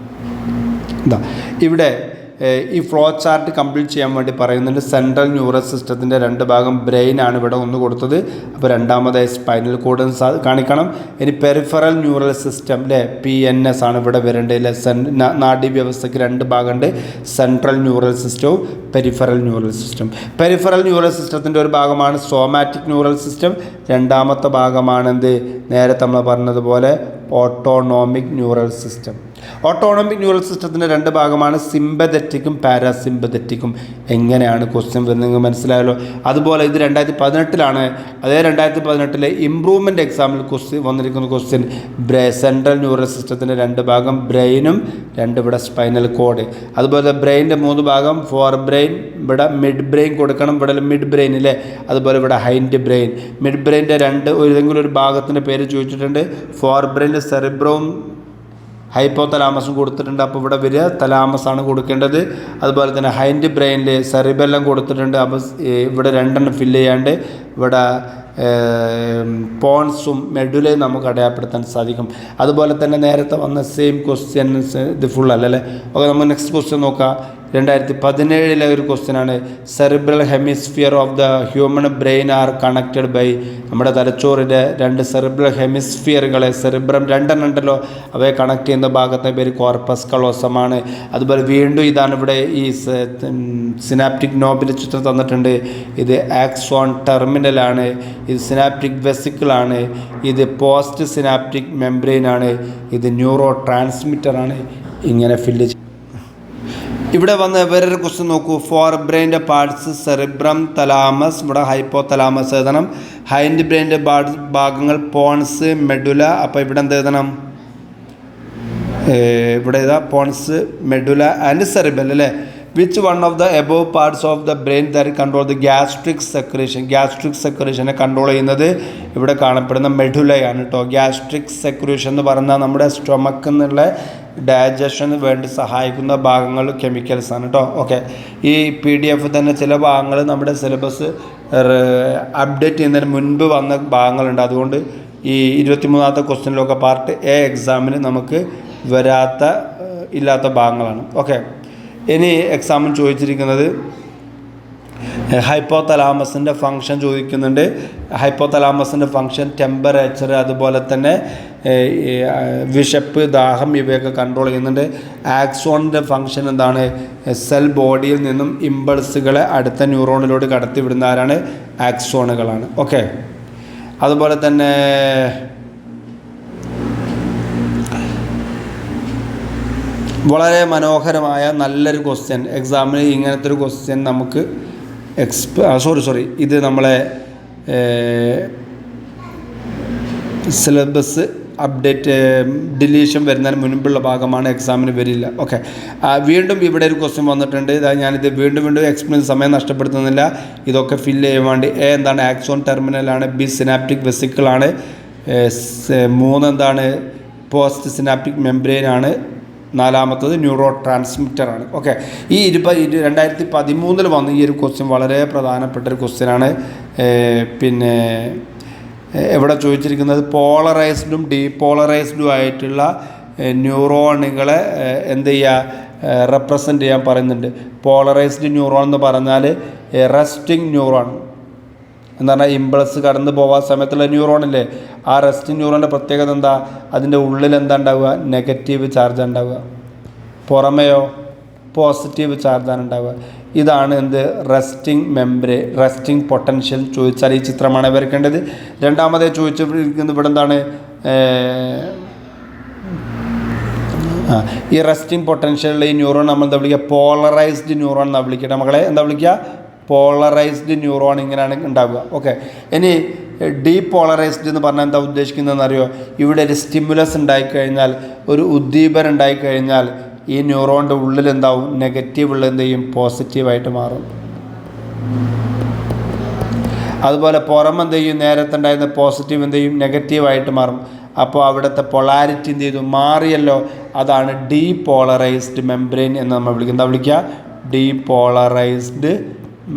എന്താ ഇവിടെ ഈ ഫ്ലോ ചാർട്ട് കംപ്ലീറ്റ് ചെയ്യാൻ വേണ്ടി പറയുന്നുണ്ട്. സെൻട്രൽ ന്യൂറൽ സിസ്റ്റത്തിൻ്റെ 2 ഭാഗം ബ്രെയിനാണ് ഇവിടെ ഒന്ന് കൊടുത്തത്. അപ്പോൾ രണ്ടാമതായി സ്പൈനൽ കോഡ് കാണിക്കണം. ഇനി പെരിഫറൽ ന്യൂറൽ സിസ്റ്റം അല്ലേ, PNS ആണ് ഇവിടെ വരേണ്ടത്. നാഡീവ്യവസ്ഥയ്ക്ക് 2 ഭാഗമുണ്ട്, സെൻട്രൽ ന്യൂറൽ സിസ്റ്റവും peripheral neural system. Peripheral neural സിസ്റ്റത്തിൻ്റെ ഒരു ഭാഗമാണ് സോമാറ്റിക് ന്യൂറൽ സിസ്റ്റം, രണ്ടാമത്തെ ഭാഗമാണ് നേരത്തെ നമ്മൾ പറഞ്ഞതുപോലെ autonomic neural system. Autonomic neural സിസ്റ്റത്തിൻ്റെ 2 ഭാഗമാണ് സിമ്പതറ്റിക്കും പാരാസിമ്പതറ്റിക്കും. എങ്ങനെയാണ് ക്വസ്റ്റ്യൻ വരുന്നത് നിങ്ങൾക്ക് മനസ്സിലായല്ലോ. അതുപോലെ ഇത് 2018 അതേ 2018 ഇംപ്രൂവ്മെൻ്റ് എക്സാമിൽ വന്നിരിക്കുന്ന ക്വസ്റ്റ്യൻ സെൻട്രൽ ന്യൂറൽ സിസ്റ്റത്തിൻ്റെ 2 ഭാഗം ബ്രെയിനും 2 ഇവിടെ സ്പൈനൽ കോഡ്. അതുപോലെ ബ്രെയിനിൻ്റെ 3 ഭാഗം ഫോർ ബ്രെയിൻ, ഇവിടെ മിഡ് ബ്രെയിൻ കൊടുക്കണം, ഇവിടെ മിഡ് ബ്രെയിൻ അല്ലേ. അതുപോലെ ഇവിടെ ഹൈൻഡ് ബ്രെയിൻ. മിഡ് ബ്രെയിൻ്റെ ഏതെങ്കിലും ഒരു ഭാഗത്തിൻ്റെ പേര് ചോദിച്ചിട്ടുണ്ട്. ഫോർ ബ്രെയിൻ്റെ സെറിബ്രവും ഹൈപ്പോ തലാമസും കൊടുത്തിട്ടുണ്ട്. അപ്പോൾ ഇവിടെ വരിക തലാമസ് ആണ് കൊടുക്കേണ്ടത്. അതുപോലെ തന്നെ ഹൈൻഡ് ബ്രെയിനിൽ സെറിബെല്ലം കൊടുത്തിട്ടുണ്ട്. അപ്പോൾ ഇവിടെ 2 ഫില്ല് ചെയ്യാണ്ട് ഇവിടെ പോൺസും മെഡുലയും നമുക്ക് അടയാളപ്പെടുത്താൻ സാധിക്കും. അതുപോലെ തന്നെ നേരത്തെ വന്ന സെയിം ക്വസ്റ്റ്യൻസ് ഇത് ഫുൾ അല്ലല്ലേ. ഓക്കെ, നമുക്ക് നെക്സ്റ്റ് ക്വസ്റ്റ്യൻ നോക്കാം. 2017 ഒരു ക്വസ്റ്റ്യനാണ്. Cerebral hemisphere of the human brain are connected by. നമ്മുടെ തലച്ചോറിൻ്റെ 2 സെറിബ്രൽ ഹെമിസ്ഫിയറുകളെ, സെറിബ്രം 2 ഉണ്ടല്ലോ, അവയെ കണക്ട് ചെയ്യുന്ന ഭാഗത്തെ പേര് കോർപ്പസ് കലോസമാണ്. അതുപോലെ വീണ്ടും ഇതാണ് ഇവിടെ ഈ സിനാപ്റ്റിക് നോബിൻ്റെ ചിത്രം തന്നിട്ടുണ്ട്. ഇത് ആക്സോൺ ടെർമിനലാണ്, ഇത് സിനാപ്റ്റിക് വെസിക്കിളാണ്, ഇത് പോസ്റ്റ് സിനാപ്റ്റിക് മെംബ്രെയിനാണ്, ഇത് ന്യൂറോ ട്രാൻസ്മിറ്ററാണ്. ഇങ്ങനെ ഫില്ല് ചെയ്യും. ഇവിടെ വന്ന് വേറൊരു ക്വസ്റ്റ്യൻ നോക്കൂ. ഫോർ ബ്രെയിൻ്റെ പാർട്സ് സെറിബ്രം, തലാമസ്, ഇവിടെ ഹൈപ്പോ തലാമസ് എഴുതണം. ഹൈൻഡ് ബ്രെയിൻ്റെ ഭാഗങ്ങൾ പോൺസ്, മെഡുല. അപ്പോൾ ഇവിടെ എന്ത് എഴുതണം? ഇവിടെ പോൺസ്, മെഡുല ആൻഡ് സെറിബൽ അല്ലേ. Which one of the above parts of the brain that control the gastric secretion. ഗ്യാസ്ട്രിക് സെക്രീഷനെ കൺട്രോൾ ചെയ്യുന്നത് ഇവിടെ കാണപ്പെടുന്ന മെഡുലയാണ് കേട്ടോ. ഗ്യാസ്ട്രിക് സെക്രീഷൻ എന്ന് പറഞ്ഞാൽ നമ്മുടെ സ്റ്റൊമക്കിൽ നിന്നുള്ള ഡൈജഷന് വേണ്ടി സഹായിക്കുന്ന ഭാഗങ്ങൾ കെമിക്കൽസ് ആണ് കേട്ടോ. ഓക്കെ, ഈ PDF തന്നെ ചില ഭാഗങ്ങൾ നമ്മുടെ സിലബസ് അപ്ഡേറ്റ് ചെയ്യുന്നതിന് മുൻപ് വന്ന ഭാഗങ്ങളുണ്ട്. അതുകൊണ്ട് ഈ 23ാമത്തെ ക്വസ്റ്റ്യനിലൊക്കെ പാർട്ട് A എക്സാമിന് നമുക്ക് ഇല്ലാത്ത ഭാഗങ്ങളാണ്. ഓക്കെ, ഇനി എക്സാമിൽ ചോദിച്ചിരിക്കുന്നത് ഹൈപ്പോ തലാമസിൻ്റെ ഫങ്ഷൻ ചോദിക്കുന്നുണ്ട്. ഹൈപ്പോ തലാമസിൻ്റെ ഫങ്ഷൻ ടെമ്പറേച്ചർ, അതുപോലെ തന്നെ വിശപ്പ്, ദാഹം ഇവയൊക്കെ കൺട്രോൾ ചെയ്യുന്നുണ്ട്. ആക്സോണിൻ്റെ ഫങ്ഷൻ എന്താണ്? സെൽ ബോഡിയിൽ നിന്നും ഇമ്പൾസുകളെ അടുത്ത ന്യൂറോണിലോട്ട് കടത്തിവിടുന്ന ആരാണ്? ആക്സോണുകളാണ്. ഓക്കെ, അതുപോലെ തന്നെ വളരെ മനോഹരമായ നല്ലൊരു ക്വസ്റ്റ്യൻ എക്സാമിന് ഇങ്ങനത്തെ ഒരു ക്വസ്റ്റ്യൻ നമുക്ക് ഇത് നമ്മളെ സിലബസ് അപ്ഡേറ്റ് ഡിലീഷൻ വരുന്നതിന് മുൻപുള്ള ഭാഗമാണ്, എക്സാമിന് വരില്ല. ഓക്കെ, വീണ്ടും ഇവിടെ ഒരു ക്വസ്റ്റ്യൻ വന്നിട്ടുണ്ട്. ഞാനിത് വീണ്ടും എക്സ്പ്ലെയിൻ സമയം നഷ്ടപ്പെടുത്തുന്നില്ല. ഇതൊക്കെ ഫില്ല് ചെയ്യാൻ വേണ്ടി എന്താണ്? ആക്സോൺ ടെർമിനലാണ്. B സിനാപ്റ്റിക് വെസിക്കിളാണ്. 3 എന്താണ്? പോസ്റ്റ് സിനാപ്റ്റിക് മെംബ്രെയിനാണ്. 4ാമത്തത് ന്യൂറോ ട്രാൻസ്മിറ്ററാണ്. ഓക്കെ, ഈ 2013 വന്ന ഈ ഒരു ക്വസ്റ്റ്യൻ വളരെ പ്രധാനപ്പെട്ട ഒരു ക്വസ്റ്റ്യനാണ്. പിന്നെ ഇവിടെ ചോദിച്ചിരിക്കുന്നത് പോളറൈസ്ഡും ഡീപോളറൈസ്ഡും ആയിട്ടുള്ള ന്യൂറോണുകളെ എന്ത് ചെയ്യുക? റെപ്രസെൻ്റ് ചെയ്യാൻ പറയുന്നുണ്ട്. പോളറൈസ്ഡ് ന്യൂറോൺ എന്ന് പറഞ്ഞാൽ റെസ്റ്റിംഗ് ന്യൂറോൺ എന്ന് പറഞ്ഞാൽ ഇമ്പൾസ് കടന്നു പോകാൻ സമയത്തുള്ള ന്യൂറോണില്ലേ, ആ റെസ്റ്റിംഗ് ന്യൂറോണിൻ്റെ പ്രത്യേകത എന്താ? അതിൻ്റെ ഉള്ളിൽ എന്താ ഉണ്ടാവുക? നെഗറ്റീവ് ചാർജ് ഉണ്ടാവുക. പുറമെയോ പോസിറ്റീവ് ചാർജാണ് ഉണ്ടാവുക. ഇതാണ് റെസ്റ്റിംഗ് പൊട്ടൻഷ്യൽ ചോദിച്ചാൽ ഈ ചിത്രമാണ് വരയ്ക്കേണ്ടത്. രണ്ടാമതേ ചോദിച്ചിരിക്കുന്നത് ഇവിടെ എന്താണ്? ഈ റെസ്റ്റിംഗ് പൊട്ടൻഷ്യലുള്ള ഈ ന്യൂറോൺ നമ്മൾ എന്താ വിളിക്കുക? പോളറൈസ്ഡ് ന്യൂറോൺ എന്നാണ് വിളിക്കട്ടെ മക്കളെ. എന്താ വിളിക്കുക? പോളറൈസ്ഡ് ന്യൂറോൺ ഇങ്ങനെയാണ് ഉണ്ടാവുക. ഓക്കെ, ഇനി ഡീപോളറൈസ്ഡ് എന്ന് പറഞ്ഞാൽ എന്താ ഉദ്ദേശിക്കുന്നതെന്ന് അറിയോ? ഇവിടെ ഒരു സ്റ്റിമുലസ് ഉണ്ടായിക്കഴിഞ്ഞാൽ, ഒരു ഉദ്ദീപനം ഉണ്ടായിക്കഴിഞ്ഞാൽ ഈ ന്യൂറോണിൻ്റെ ഉള്ളിൽ എന്താവും? നെഗറ്റീവ് ഉള്ള എന്ത് ചെയ്യും? പോസിറ്റീവായിട്ട് മാറും. അതുപോലെ പുറം എന്ത് ചെയ്യും? നേരത്തെ ഉണ്ടായിരുന്ന പോസിറ്റീവ് എന്ത് ചെയ്യും? നെഗറ്റീവായിട്ട് മാറും. അപ്പോൾ അവിടുത്തെ പൊളാരിറ്റി എന്ത് ചെയ്തു, മാറിയല്ലോ. അതാണ് ഡീപോളറൈസ്ഡ് മെംബ്രെയിൻ എന്ന് നമ്മൾ വിളിക്കുന്നത്. എന്താ വിളിക്കുക? ഡീപോളറൈസ്ഡ്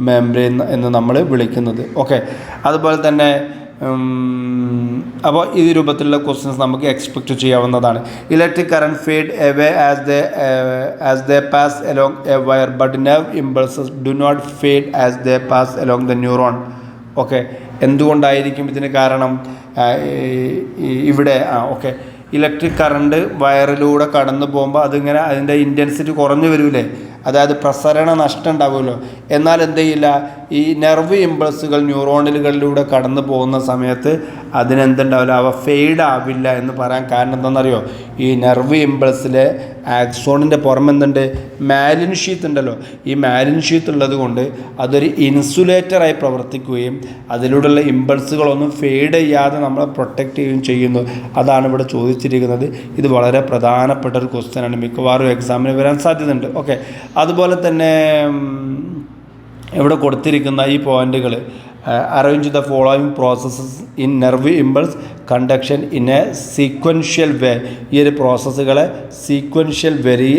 മെംബ്രെയിൻ എന്ന് നമ്മൾ വിളിക്കുന്നത്. ഓക്കെ, അതുപോലെ തന്നെ അപ്പോൾ ഈ രൂപത്തിലുള്ള ക്വസ്റ്റ്യൻസ് നമുക്ക് എക്സ്പെക്റ്റ് ചെയ്യാവുന്നതാണ്. Electric current fade away as they pass along a wire but nerve impulses do not fade as they pass along the neuron. Okay, എന്തുകൊണ്ടായിരിക്കും ഇതിന് കാരണം? ഇവിടെ ഓക്കെ, ഇലക്ട്രിക് കറണ്ട് വയറിലൂടെ കടന്നു പോകുമ്പോൾ അതിങ്ങനെ അതിൻ്റെ ഇൻറ്റൻസിറ്റി കുറഞ്ഞു വരില്ലേ, അതായത് പ്രസരണ നഷ്ടം ഉണ്ടാവുമല്ലോ. എന്നാൽ എന്ത് ചെയ്യില്ല, ഈ നെർവ് ഇമ്പൾസുകൾ ന്യൂറോണുകളിലൂടെ കടന്നു പോകുന്ന സമയത്ത് അതിനെന്തുണ്ടാവില്ല, അവ ഫെയ്ഡ് ആവില്ല എന്ന് പറയാൻ കാരണം എന്താണെന്നറിയോ? ഈ നെർവ് ഇമ്പൾസിലെ ആക്സോണിൻ്റെ പുറമെ എന്തുണ്ട്, മാലിൻ ഷീത്ത് ഉണ്ടല്ലോ. ഈ മാലിൻ ഷീത്ത് ഉള്ളത് കൊണ്ട് അതൊരു ഇൻസുലേറ്ററായി പ്രവർത്തിക്കുകയും അതിലൂടെയുള്ള ഇമ്പൾസുകളൊന്നും ഫെയ്ഡ് ചെയ്യാതെ നമ്മളെ പ്രൊട്ടക്റ്റ് ചെയ്യുകയും ചെയ്യുന്നു. അതാണ് ഇവിടെ ചോദിച്ചിരിക്കുന്നത്. ഇത് വളരെ പ്രധാനപ്പെട്ട ഒരു ക്വസ്റ്റ്യനാണ്, മിക്കവാറും എക്സാമിന് വരാൻ സാധ്യതയുണ്ട്. ഓക്കെ, അതുപോലെ തന്നെ ഇവിടെ കൊടുത്തിരിക്കുന്ന ഈ പോയിന്റുകൾ arrange the following processes in nerve impulse conduction in a sequential way. ഈ ഒരു പ്രോസസ്സുകളെ സീക്വൻഷ്യൽ വെരി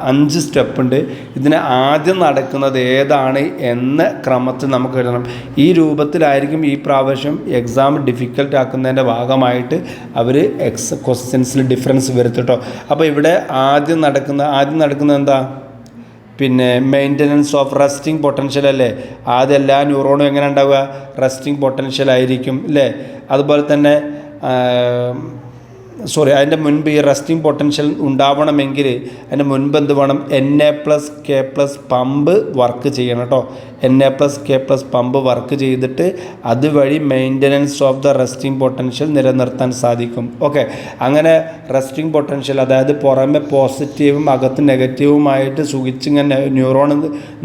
5 സ്റ്റെപ്പ് ഉണ്ട്. ഇതിന് ആദ്യം നടക്കുന്നത് ഏതാണ് എന്ന ക്രമത്തിൽ നമുക്ക് എഴുതണം. ഈ രൂപത്തിലായിരിക്കും ഈ പ്രാവശ്യം എക്സാം ഡിഫിക്കൽട്ട് ആക്കുന്നതിൻ്റെ ഭാഗമായിട്ട് അവർ ക്വസ്റ്റ്യൻസിൽ ഡിഫറൻസ് വരുത്തിട്ടോ. അപ്പോൾ ഇവിടെ ആദ്യം നടക്കുന്നത് എന്താ? പിന്നെ മെയിൻ്റനൻസ് ഓഫ് റെസ്റ്റിംഗ് പൊട്ടൻഷ്യൽ അല്ലേ. ആദ്യം എല്ലാ ന്യൂറോണും എങ്ങനെ ഉണ്ടാവുക? റെസ്റ്റിംഗ് പൊട്ടൻഷ്യൽ ആയിരിക്കും അല്ലേ. അതുപോലെ തന്നെ അതിൻ്റെ മുൻപ് ഈ റെസ്റ്റിംഗ് പൊട്ടൻഷ്യൽ ഉണ്ടാവണമെങ്കിൽ അതിൻ്റെ മുൻപ് എന്ത് വേണം? Na+K+ പമ്പ് വർക്ക് ചെയ്യണം കേട്ടോ. Na+K+ പമ്പ് വർക്ക് ചെയ്തിട്ട് അതുവഴി maintenance of the resting potential നിലനിർത്താൻ സാധിക്കും. ഓക്കെ, അങ്ങനെ റെസ്റ്റിംഗ് പൊട്ടൻഷ്യൽ, അതായത് പുറമെ പോസിറ്റീവും അകത്ത് നെഗറ്റീവുമായിട്ട് സുഖിച്ചിങ്ങനെ ന്യൂറോൺ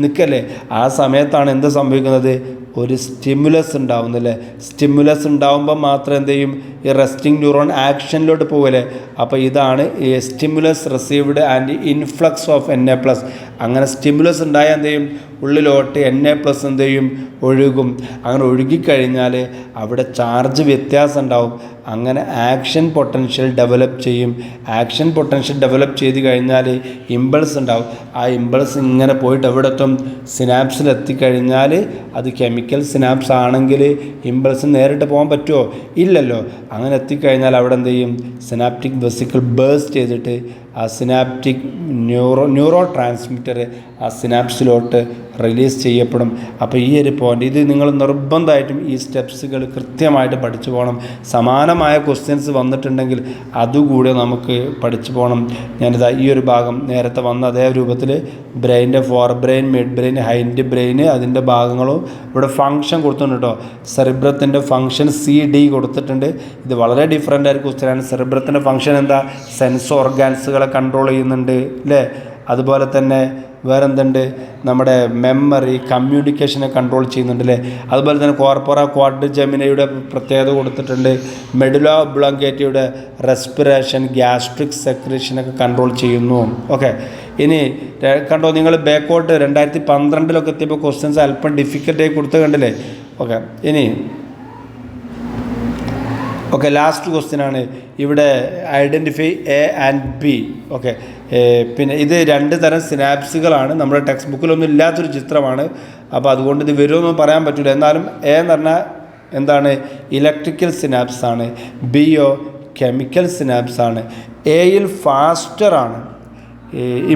നിൽക്കല്ലേ, ആ സമയത്താണ് എന്ത് സംഭവിക്കുന്നത്? ഒരു സ്റ്റിമുലസ് ഉണ്ടാവുന്നില്ലേ. സ്റ്റിമുലസ് ഉണ്ടാവുമ്പോൾ മാത്രം എന്ത് ചെയ്യും? ഈ റെസ്റ്റിംഗ് ന്യൂറോൺ ആക്ഷനിലോട്ട് പോകല്ലേ. അപ്പോൾ ഇതാണ് ഈ stimulus received and influx of Na+. അങ്ങനെ സ്റ്റിമുലസ് ഉണ്ടായാൽ എന്ത് ചെയ്യും? ഉള്ളിലോട്ട് Na+ എന്ത് ചെയ്യും? ഒഴുകും. അങ്ങനെ ഒഴുകിക്കഴിഞ്ഞാൽ അവിടെ ചാർജ് വ്യത്യാസം ഉണ്ടാവും. അങ്ങനെ ആക്ഷൻ പൊട്ടൻഷ്യൽ ഡെവലപ്പ് ചെയ്യും. ആക്ഷൻ പൊട്ടൻഷ്യൽ ഡെവലപ്പ് ചെയ്ത് കഴിഞ്ഞാൽ ഇമ്പൾസ് ഉണ്ടാവും. ആ ഇമ്പൾസ് ഇങ്ങനെ പോയിട്ട് എവിടെ എത്തും? സിനാപ്സിൽ എത്തിക്കഴിഞ്ഞാൽ അത് കെമിക്കൽ സിനാപ്സ് ആണെങ്കിൽ ഇമ്പൾസ് നേരിട്ട് പോകാൻ പറ്റുമോ? ഇല്ലല്ലോ. അങ്ങനെ എത്തിക്കഴിഞ്ഞാൽ അവിടെ എന്ത് ചെയ്യും? സിനാപ്റ്റിക് വെസിക്കിൾ ബേസ്റ്റ് ചെയ്തിട്ട് ആ സിനാപ്റ്റിക് ന്യൂറോ ട്രാൻസ്മിറ്റർ ആ സിനാപ്സിലോട്ട് റിലീസ് ചെയ്യപ്പെടും. അപ്പോൾ ഈ ഒരു പോയിൻ്റ് ഇത് നിങ്ങൾ നിർബന്ധമായിട്ടും ഈ സ്റ്റെപ്സുകൾ കൃത്യമായിട്ട് പഠിച്ചു പോകണം. സമാനമായ ക്വസ്റ്റ്യൻസ് വന്നിട്ടുണ്ടെങ്കിൽ അതുകൂടി നമുക്ക് പഠിച്ചു പോകണം. ഞാനിതാ ഈ ഒരു ഭാഗം നേരത്തെ വന്ന അതേ രൂപത്തിൽ ബ്രെയിൻ്റെ fore brain, mid brain, hind ബ്രെയിന് അതിൻ്റെ ഭാഗങ്ങളും ഇവിടെ ഫങ്ഷൻ കൊടുത്തിട്ടുണ്ട് കേട്ടോ. സെറിബ്രത്തിൻ്റെ ഫങ്ഷൻ CD കൊടുത്തിട്ടുണ്ട്. ഇത് വളരെ ഡിഫറൻ്റ് ആയ ക്വസ്റ്റ്യനാണ്. സെറിബ്രത്തിൻ്റെ ഫങ്ഷൻ എന്താ? സെൻസ് ഓർഗാൻസുകളെ കൺട്രോൾ ചെയ്യുന്നുണ്ട് അല്ലേ. അതുപോലെ തന്നെ വേറെന്തുണ്ട്? നമ്മുടെ മെമ്മറി, കമ്മ്യൂണിക്കേഷനെ കൺട്രോൾ ചെയ്യുന്നുണ്ട് അല്ലേ. അതുപോലെ തന്നെ കോർപ്പറ ക്വാഡ്രിജെമിനയുടെ പ്രത്യേകത കൊടുത്തിട്ടുണ്ട്. മെഡുല ഒബ്ലോങ്കേറ്റയുടെ റെസ്പിറേഷൻ, ഗ്യാസ്ട്രിക് സെക്രീഷനൊക്കെ കൺട്രോൾ ചെയ്യുന്നു. ഓക്കെ, ഇനി കണ്ടോ നിങ്ങൾ ബാക്കോട്ട് 2012 എത്തിയപ്പോൾ ക്വസ്റ്റ്യൻസ് അല്പം ഡിഫിക്കൽട്ടായി കൊടുത്ത് കണ്ടില്ലേ. ഓക്കെ, ഇനി ഓക്കെ ലാസ്റ്റ് ക്വസ്റ്റ്യനാണ് ഇവിടെ. Identify A and B. Okay, പിന്നെ ഇത് 2 തരം സിനാപ്സുകളാണ്. നമ്മുടെ ടെക്സ്റ്റ് ബുക്കിലൊന്നും ഇല്ലാത്തൊരു ചിത്രമാണ്. അപ്പോൾ അതുകൊണ്ട് ഇത് വരുമെന്നൊന്നും പറയാൻ പറ്റില്ല. എന്നാലും A എന്ന് പറഞ്ഞാൽ എന്താണ്? ഇലക്ട്രിക്കൽ സിനാപ്സ് ആണ്. Bയോ കെമിക്കൽ സിനാപ്സ് ആണ്. Aയിൽ ഫാസ്റ്ററാണ്.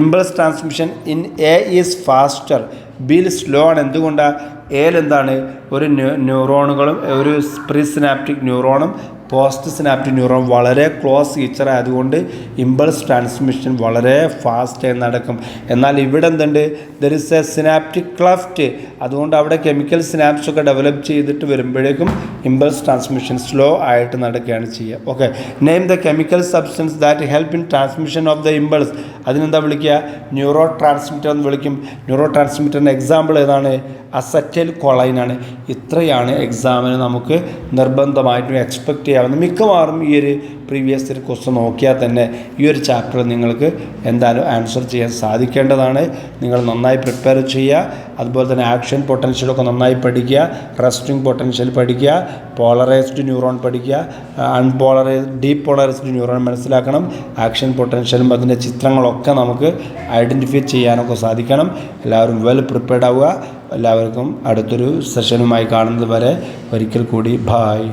Impulse transmission in A is faster, Bയിൽ സ്ലോ ആണ്. എന്തുകൊണ്ടാണ്? Aയിൽ എന്താണ്? ഒരു ന്യൂറോണുകളും ഒരു പ്രീ സിനാപ്റ്റിക് ന്യൂറോണും പോസ്റ്റ് സിനാപ്റ്റിക് ന്യൂറോൺ വളരെ ക്ലോസ് ഫീച്ചർ ആയതുകൊണ്ട് ഇമ്പൾസ് ട്രാൻസ്മിഷൻ വളരെ ഫാസ്റ്റായി നടക്കും. എന്നാൽ ഇവിടെ എന്തുണ്ട്? There is a synaptic cleft. അതുകൊണ്ട് അവിടെ കെമിക്കൽ സിനാപ്സ് ഒക്കെ ഡെവലപ്പ് ചെയ്തിട്ട് വരുമ്പോഴേക്കും ഇമ്പൾസ് ട്രാൻസ്മിഷൻ സ്ലോ ആയിട്ട് നടക്കുകയാണ് ചെയ്യുക. Okay, name the chemical substance that help in transmission of the impulse. അതിനെന്താ വിളിക്കുക? ന്യൂറോ ട്രാൻസ്മിറ്റർ എന്ന് വിളിക്കും. ന്യൂറോ ട്രാൻസ്മിറ്ററിൻ്റെ എക്സാമ്പിൾ ഏതാണ്? അസറ്റൈൽ കൊളൈനാണ്. ഇത്രയാണ് എക്സാമിന് നമുക്ക് നിർബന്ധമായിട്ടും എക്സ്പെക്റ്റ് ചെയ്യാവുന്നത്. മിക്കവാറും ഈ ഒരു പ്രീവിയസ് ഇയർ ക്വസ്റ്റ്യൻ നോക്കിയാൽ തന്നെ ഈ ഒരു ചാപ്റ്റർ നിങ്ങൾക്ക് എന്തായാലും ആൻസർ ചെയ്യാൻ സാധിക്കേണ്ടതാണ്. നിങ്ങൾ നന്നായി പ്രിപ്പയർ ചെയ്യുക. അതുപോലെ തന്നെ ആക്ഷൻ പൊട്ടൻഷ്യലൊക്കെ നന്നായി പഠിക്കുക, റെസ്റ്റിംഗ് പൊട്ടൻഷ്യൽ പഠിക്കുക, പോളറൈസ്ഡ് ന്യൂറോൺ പഠിക്കുക, ഡീപോളറൈസ്ഡ് ന്യൂറോൺ മനസ്സിലാക്കണം. ആക്ഷൻ പൊട്ടൻഷ്യലും അതിൻ്റെ ചിത്രങ്ങളൊക്കെ നമുക്ക് ഐഡൻറ്റിഫൈ ചെയ്യാനൊക്കെ സാധിക്കണം. എല്ലാവരും വെൽ പ്രിപ്പയർഡ് ആവുക. എല്ലാവർക്കും അടുത്തൊരു സെഷനുമായി കാണുന്നത് വരെ ഒരിക്കൽ കൂടി ബായ്.